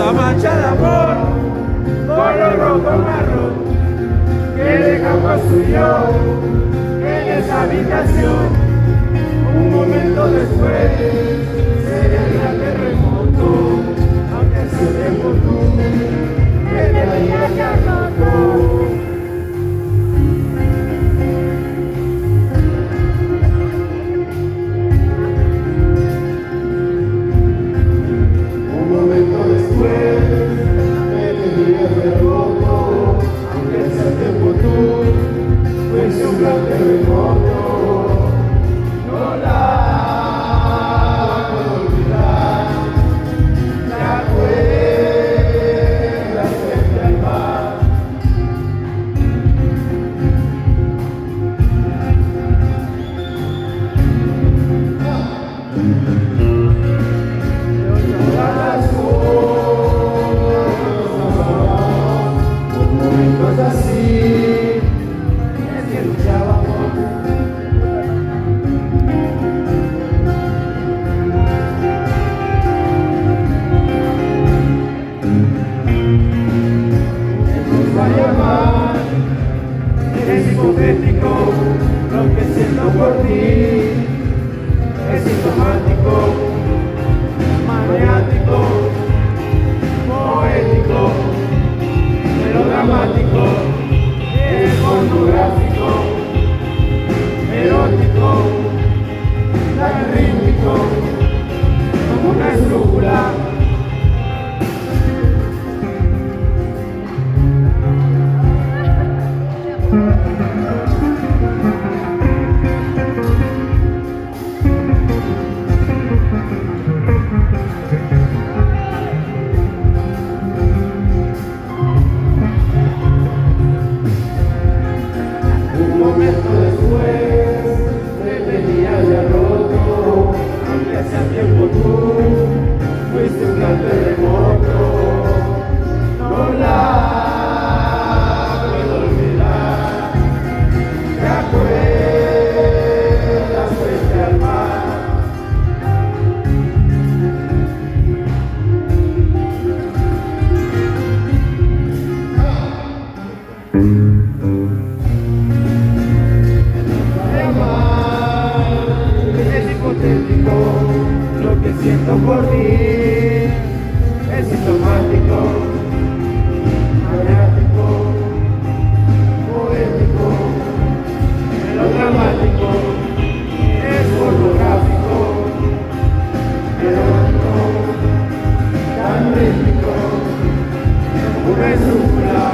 la mancha de amor, color rojo marrón, que deja construyó en esa habitación. Un momento después sería el gran terremoto, aunque ese tiempo tú que me habías ya roto. Es hipotético lo que siento por ti, es sintomático, maniático, poético, melodramático, es pornográfico, erótico, tan rítmico como una esdrújula. Lo que siento por ti es sintomático, maniático, poético, melodramático, es pornográfico, erótico, tan rítmico, una esdrújula.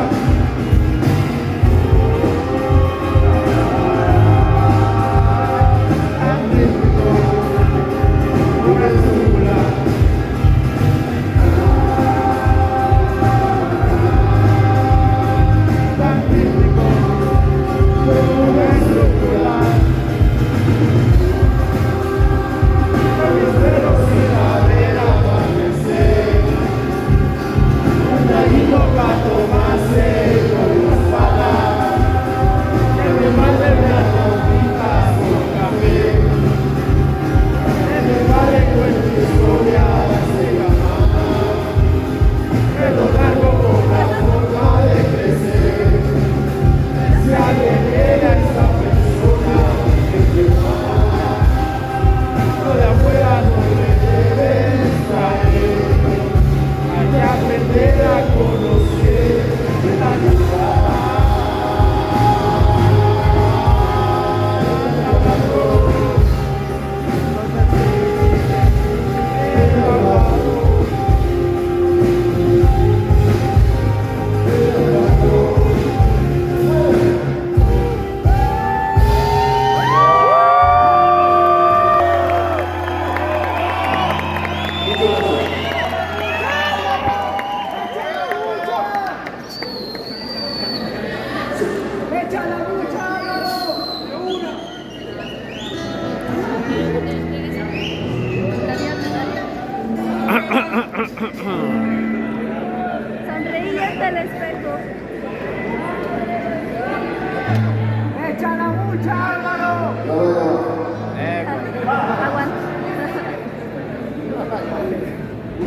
Sonreí ante el espejo. ¡Échala mucha, Álvaro!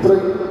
Aguanta.